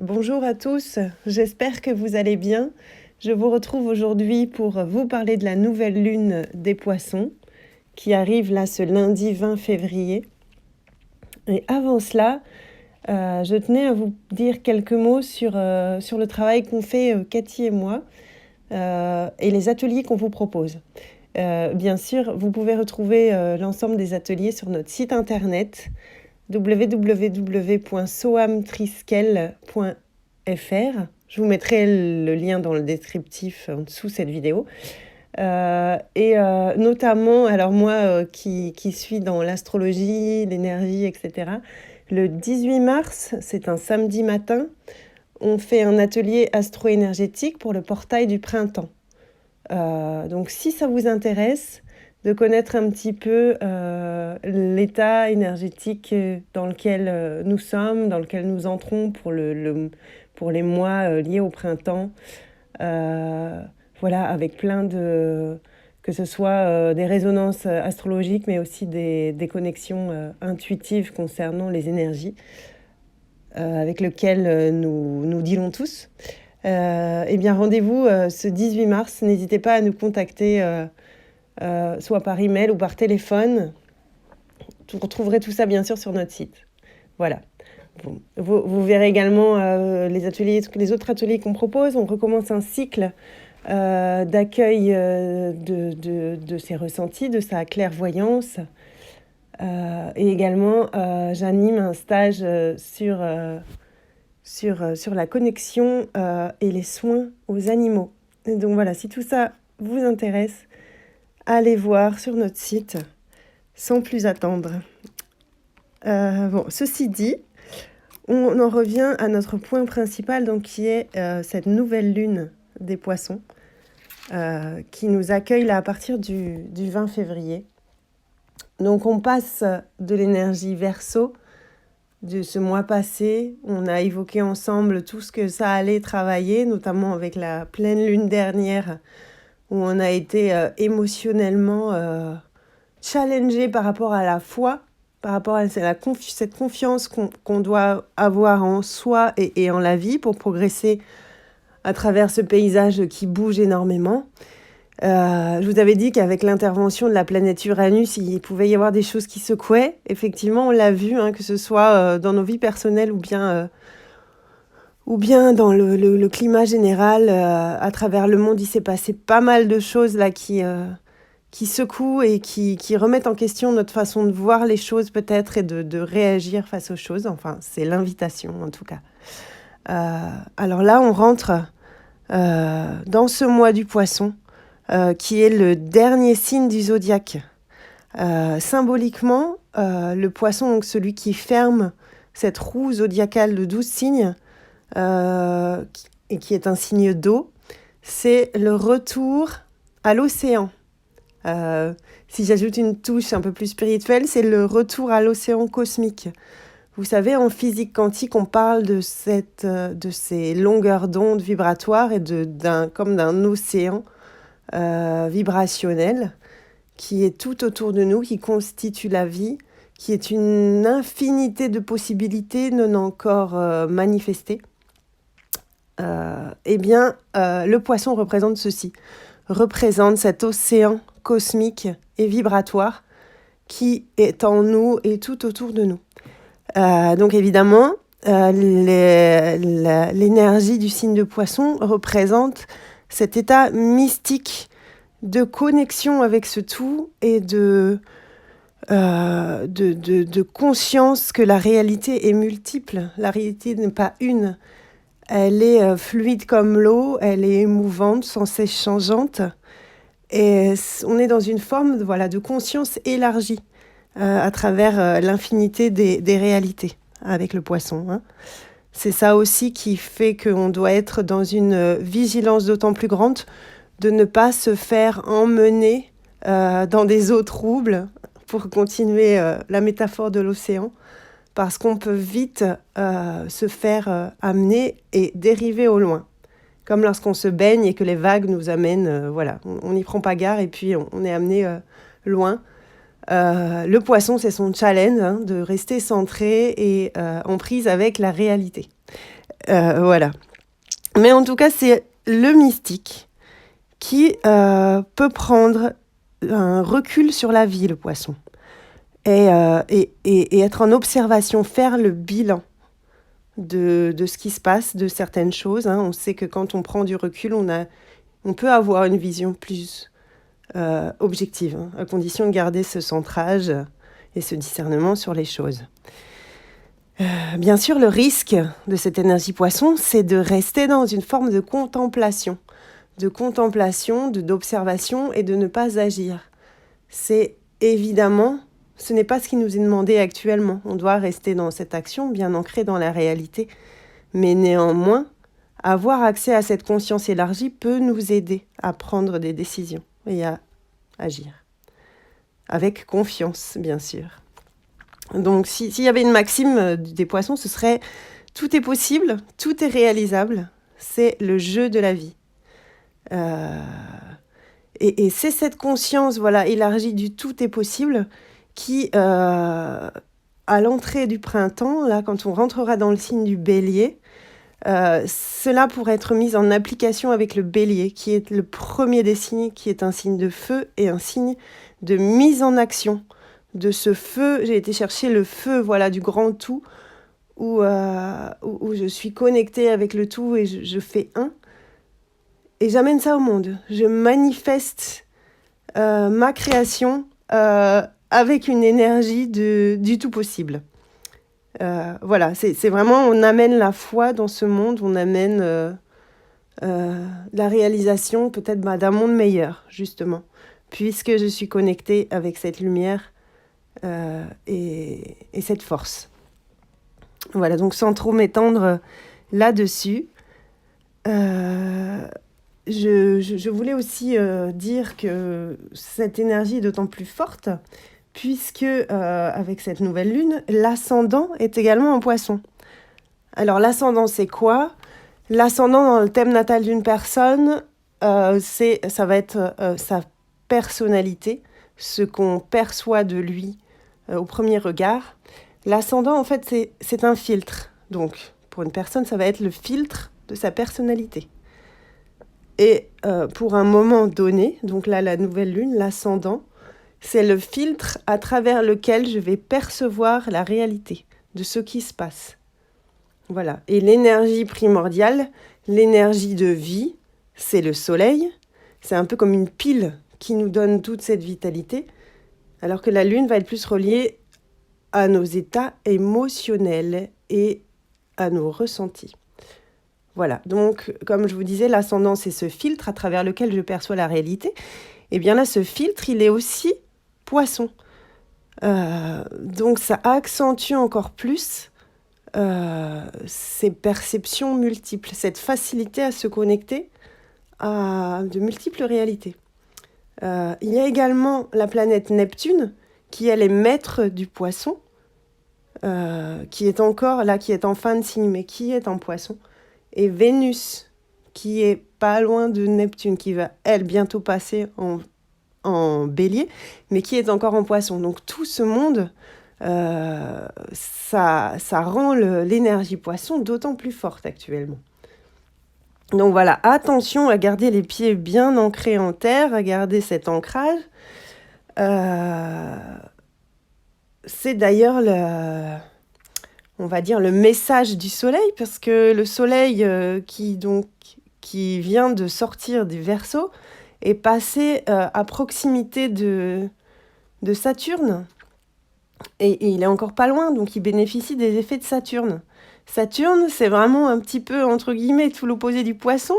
Bonjour à tous, j'espère que vous allez bien. Je vous retrouve aujourd'hui pour vous parler de la nouvelle lune des poissons qui arrive là ce lundi 20 février. Et avant cela, je tenais à vous dire quelques mots sur le travail qu'on fait Cathy et moi et les ateliers qu'on vous propose. Bien sûr, vous pouvez retrouver l'ensemble des ateliers sur notre site internet www.soamtriskel.fr. Je vous mettrai le lien dans le descriptif en dessous de cette vidéo. Notamment, alors moi qui suis dans l'astrologie, l'énergie, etc., le 18 mars, c'est un samedi matin, on fait un atelier astro-énergétique pour le portail du printemps. Donc si ça vous intéresse de connaître un petit peu l'état énergétique dans lequel nous sommes, dans lequel nous entrons pour les mois liés au printemps, voilà, avec plein de... que ce soit des résonances astrologiques, mais aussi des connexions intuitives concernant les énergies avec lesquelles nous dealons tous. Eh bien, rendez-vous ce 18 mars. N'hésitez pas à nous contacter soit par email ou par téléphone. Vous retrouverez tout ça bien sûr sur notre site. Voilà. Bon. Vous verrez également les autres ateliers qu'on propose. On recommence un cycle d'accueil de ses ressentis, de sa clairvoyance. Et également, j'anime un stage sur la connexion et les soins aux animaux. Et donc voilà, si tout ça vous intéresse, allez voir sur notre site sans plus attendre. Ceci dit, on en revient à notre point principal, donc, qui est cette nouvelle lune des poissons qui nous accueille là, à partir du 20 février. Donc on passe de l'énergie Verseau de ce mois passé. On a évoqué ensemble tout ce que ça allait travailler, notamment avec la pleine lune dernière, où on a été émotionnellement challengé par rapport à la foi, par rapport à cette confiance qu'on doit avoir en soi et en la vie pour progresser à travers ce paysage qui bouge énormément. Je vous avais dit qu'avec l'intervention de la planète Uranus, il pouvait y avoir des choses qui secouaient. Effectivement, on l'a vu, que ce soit dans nos vies personnelles ou bien dans le climat général. À travers le monde, il s'est passé pas mal de choses là qui secouent et qui remettent en question notre façon de voir les choses peut-être et de réagir face aux choses. Enfin, c'est l'invitation en tout cas. Alors là, on rentre dans ce mois du Poisson, qui est le dernier signe du zodiaque. Symboliquement, le Poisson, donc celui qui ferme cette roue zodiacale de 12 signes, et qui est un signe d'eau, c'est le retour à l'océan. Si j'ajoute une touche un peu plus spirituelle, c'est le retour à l'océan cosmique. Vous savez, en physique quantique, on parle de ces longueurs d'onde vibratoires et comme d'un océan vibrationnel qui est tout autour de nous, qui constitue la vie, qui est une infinité de possibilités non encore manifestées. Le Poisson représente ceci, représente cet océan cosmique et vibratoire qui est en nous et tout autour de nous. Donc évidemment, l'énergie du signe de Poisson représente cet état mystique de connexion avec ce tout et de conscience que la réalité est multiple. La réalité n'est pas une. Elle est fluide comme l'eau, elle est émouvante, sans cesse changeante. Et on est dans une forme de conscience élargie à travers l'infinité des réalités avec le Poisson. C'est ça aussi qui fait qu'on doit être dans une vigilance d'autant plus grande de ne pas se faire emmener dans des eaux troubles, pour continuer la métaphore de l'océan, parce qu'on peut vite se faire amener et dériver au loin. Comme lorsqu'on se baigne et que les vagues nous amènent, on n'y prend pas garde et puis on est amené loin. Le Poisson, c'est son challenge de rester centré et en prise avec la réalité. Voilà. Mais en tout cas, c'est le mystique qui peut prendre un recul sur la vie, le poisson, et être en observation, faire le bilan de ce qui se passe, de certaines choses. Hein. On sait que quand on prend du recul, on peut avoir une vision plus objective, hein, à condition de garder ce centrage et ce discernement sur les choses. Bien sûr, le risque de cette énergie poisson, c'est de rester dans une forme de contemplation, d'observation et de ne pas agir. C'est évidemment, ce n'est pas ce qui nous est demandé actuellement. On doit rester dans cette action, bien ancrée dans la réalité. Mais néanmoins, avoir accès à cette conscience élargie peut nous aider à prendre des décisions et à agir. Avec confiance, bien sûr. Donc, s'il y avait une maxime des poissons, ce serait « tout est possible, tout est réalisable ». C'est le jeu de la vie. Et c'est cette conscience élargie du « tout est possible » qui, à l'entrée du printemps, là, quand on rentrera dans le signe du bélier, cela pourrait être mis en application avec le bélier, qui est le premier des signes, qui est un signe de feu et un signe de mise en action. De ce feu, j'ai été chercher le feu du grand tout, où je suis connectée avec le tout et je fais un. Et j'amène ça au monde. Je manifeste ma création avec une énergie du tout possible. C'est vraiment, on amène la foi dans ce monde, on amène la réalisation peut-être d'un monde meilleur, justement, puisque je suis connectée avec cette lumière et cette force. Voilà, donc sans trop m'étendre là-dessus, je voulais aussi dire que cette énergie est d'autant plus forte puisque avec cette nouvelle lune, l'ascendant est également en poisson. Alors l'ascendant, c'est quoi ? L'ascendant dans le thème natal d'une personne, ça va être sa personnalité, ce qu'on perçoit de lui au premier regard. L'ascendant, en fait, c'est un filtre. Donc, pour une personne, ça va être le filtre de sa personnalité. Et pour un moment donné, donc là, la nouvelle lune, l'ascendant, c'est le filtre à travers lequel je vais percevoir la réalité de ce qui se passe. Voilà. Et l'énergie primordiale, l'énergie de vie, c'est le soleil. C'est un peu comme une pile qui nous donne toute cette vitalité, alors que la lune va être plus reliée à nos états émotionnels et à nos ressentis. Voilà, donc comme je vous disais, l'ascendant, c'est ce filtre à travers lequel je perçois la réalité. Et bien là, ce filtre, il est aussi poisson. Donc ça accentue encore plus ces perceptions multiples, cette facilité à se connecter à de multiples réalités. Il y a également la planète Neptune, qui elle est maître du poisson, qui est encore là, qui est en fin de signe, mais qui est en poisson. Et Vénus, qui est pas loin de Neptune, qui va, elle, bientôt passer en bélier, mais qui est encore en poisson. Donc tout ce monde, ça rend l'énergie poisson d'autant plus forte actuellement. Donc voilà, attention à garder les pieds bien ancrés en terre, à garder cet ancrage. C'est d'ailleurs on va dire le message du soleil, parce que le soleil qui vient de sortir du Verseau est passé à proximité de Saturne, et il est encore pas loin, donc il bénéficie des effets de Saturne. Saturne, c'est vraiment un petit peu, entre guillemets, tout l'opposé du poisson.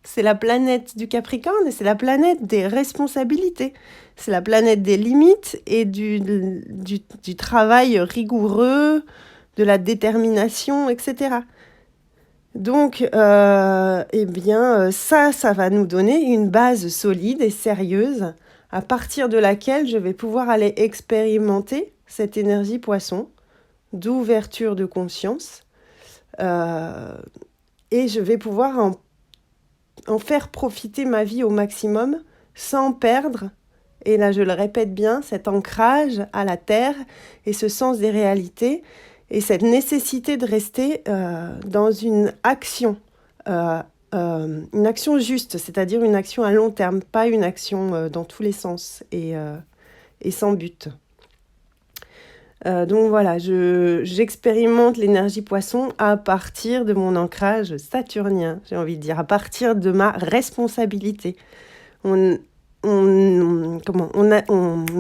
C'est la planète du Capricorne et c'est la planète des responsabilités. C'est la planète des limites et du travail rigoureux, de la détermination, etc. Donc, ça va nous donner une base solide et sérieuse à partir de laquelle je vais pouvoir aller expérimenter cette énergie poisson d'ouverture de conscience et je vais pouvoir en faire profiter ma vie au maximum sans perdre, et là je le répète bien, cet ancrage à la terre et ce sens des réalités Et cette nécessité de rester dans une action juste, c'est-à-dire une action à long terme, pas une action dans tous les sens et sans but. Donc voilà, j'expérimente l'énergie poisson à partir de mon ancrage saturnien, j'ai envie de dire, à partir de ma responsabilité. On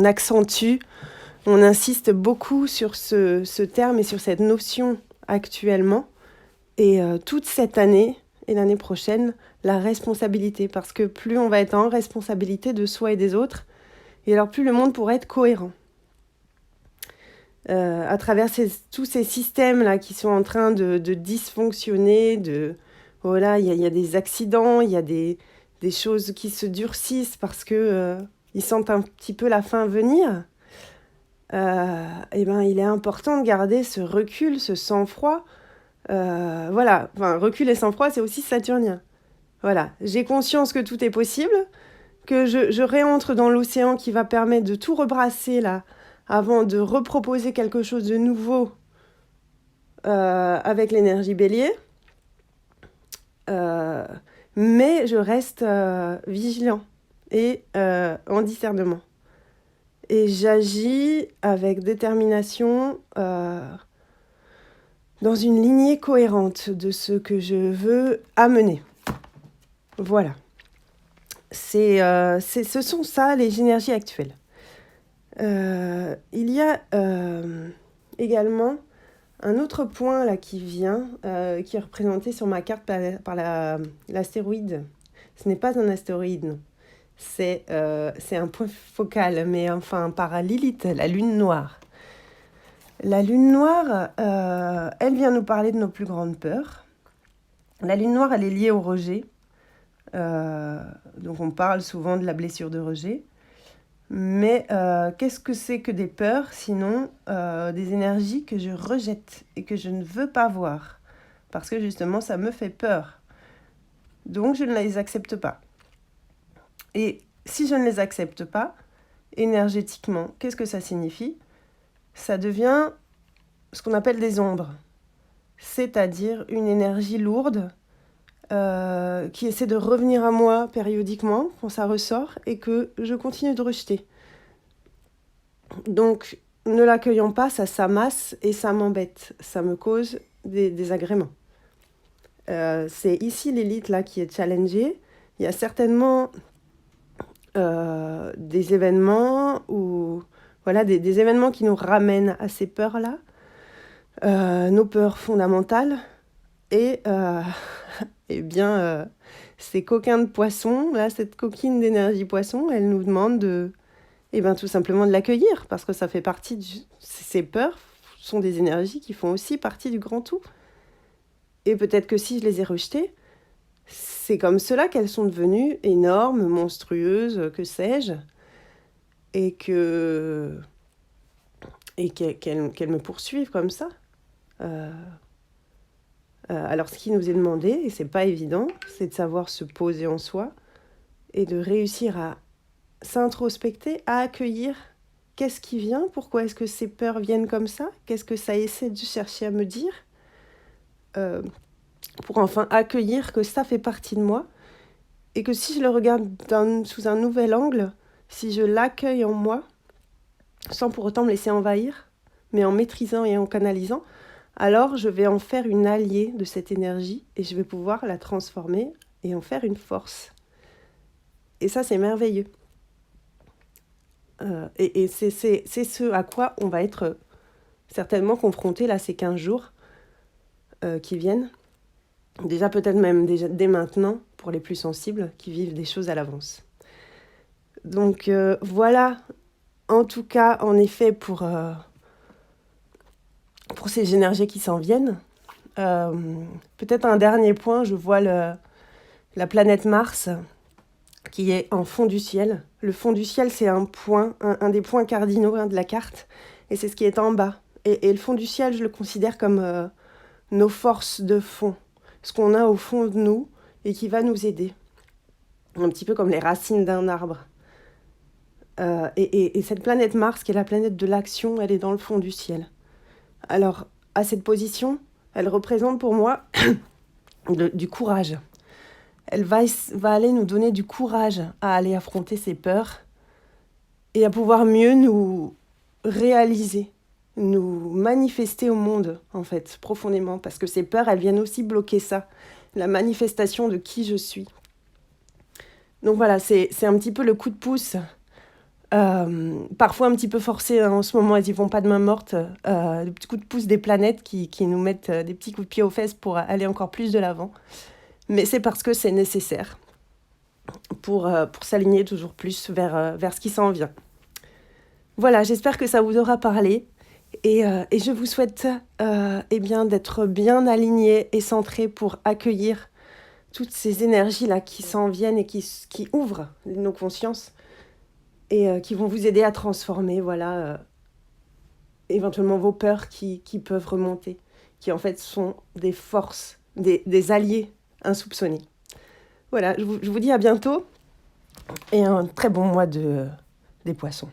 accentue, on insiste beaucoup sur ce terme et sur cette notion actuellement. Et toute cette année et l'année prochaine, la responsabilité. Parce que plus on va être en responsabilité de soi et des autres, et alors plus le monde pourra être cohérent. À travers tous ces systèmes-là qui sont en train de dysfonctionner, voilà, il y a des accidents, il y a des choses qui se durcissent parce que ils sentent un petit peu la fin venir. Et ben, il est important de garder ce recul, ce sang-froid. Voilà, enfin, recul et sang-froid, c'est aussi saturnien. Voilà, j'ai conscience que tout est possible, que je réentre dans l'océan qui va permettre de tout rebrasser là, avant de reproposer quelque chose de nouveau avec l'énergie bélier. Mais je reste vigilant et en discernement. Et j'agis avec détermination dans une lignée cohérente de ce que je veux amener. Voilà. Ce sont ça les énergies actuelles. Il y a également un autre point là qui vient, qui est représenté sur ma carte par l'astéroïde. Ce n'est pas un astéroïde, non. C'est un point focal, mais enfin par Lilith, la lune noire. La lune noire, elle vient nous parler de nos plus grandes peurs. La lune noire, elle est liée au rejet. Donc on parle souvent de la blessure de rejet. Mais qu'est-ce que c'est que des peurs, sinon des énergies que je rejette et que je ne veux pas voir. Parce que justement, ça me fait peur. Donc je ne les accepte pas. Et si je ne les accepte pas, énergétiquement, qu'est-ce que ça signifie ? Ça devient ce qu'on appelle des ombres. C'est-à-dire une énergie lourde qui essaie de revenir à moi périodiquement quand ça ressort et que je continue de rejeter. Donc, ne l'accueillant pas, ça s'amasse et ça m'embête. Ça me cause des désagréments. C'est ici l'élite là qui est challengée. Il y a certainement des événements ou voilà des événements qui nous ramènent à ces peurs-là, nos peurs fondamentales et ces coquins de poisson, là, cette coquine d'énergie poisson, elle nous demande tout simplement de l'accueillir parce que ça fait partie ces peurs sont des énergies qui font aussi partie du grand tout. Et peut-être que si je les ai rejetées, c'est comme cela qu'elles sont devenues énormes, monstrueuses, que sais-je, et qu'elles me poursuivent comme ça. Alors, ce qui nous est demandé, et c'est pas évident, c'est de savoir se poser en soi et de réussir à s'introspecter, à accueillir qu'est-ce qui vient, pourquoi est-ce que ces peurs viennent comme ça, qu'est-ce que ça essaie de chercher à me dire, pour enfin accueillir que ça fait partie de moi et que si je le regarde sous un nouvel angle, si je l'accueille en moi, sans pour autant me laisser envahir, mais en maîtrisant et en canalisant, alors je vais en faire une alliée de cette énergie et je vais pouvoir la transformer et en faire une force. Et ça, c'est merveilleux. Et c'est ce à quoi on va être certainement confronté là ces 15 jours qui viennent. Déjà peut-être même dès maintenant pour les plus sensibles qui vivent des choses à l'avance. Donc voilà, en tout cas, en effet, pour ces énergies qui s'en viennent. Peut-être un dernier point, je vois la planète Mars qui est en fond du ciel. Le fond du ciel, c'est un point, un des points cardinaux de la carte, et c'est ce qui est en bas. Et le fond du ciel, je le considère comme nos forces de fond, ce qu'on a au fond de nous et qui va nous aider. Un petit peu comme les racines d'un arbre. Et cette planète Mars, qui est la planète de l'action, elle est dans le fond du ciel. Alors, à cette position, elle représente pour moi du courage. Elle va aller nous donner du courage à aller affronter ces peurs et à pouvoir mieux nous réaliser, nous manifester au monde, en fait, profondément. Parce que ces peurs, elles viennent aussi bloquer ça, la manifestation de qui je suis. Donc voilà, c'est un petit peu le coup de pouce, parfois un petit peu forcé, hein, en ce moment, elles n'y vont pas de main morte, le petit coup de pouce des planètes qui nous mettent des petits coups de pied aux fesses pour aller encore plus de l'avant. Mais c'est parce que c'est nécessaire pour s'aligner toujours plus vers ce qui s'en vient. Voilà, j'espère que ça vous aura parlé et je vous souhaite d'être bien alignés et centrés pour accueillir toutes ces énergies-là qui s'en viennent et qui ouvrent nos consciences et qui vont vous aider à transformer, éventuellement vos peurs qui peuvent remonter, qui en fait sont des forces, des alliés insoupçonnés. Voilà, je vous dis à bientôt et un très bon mois des poissons.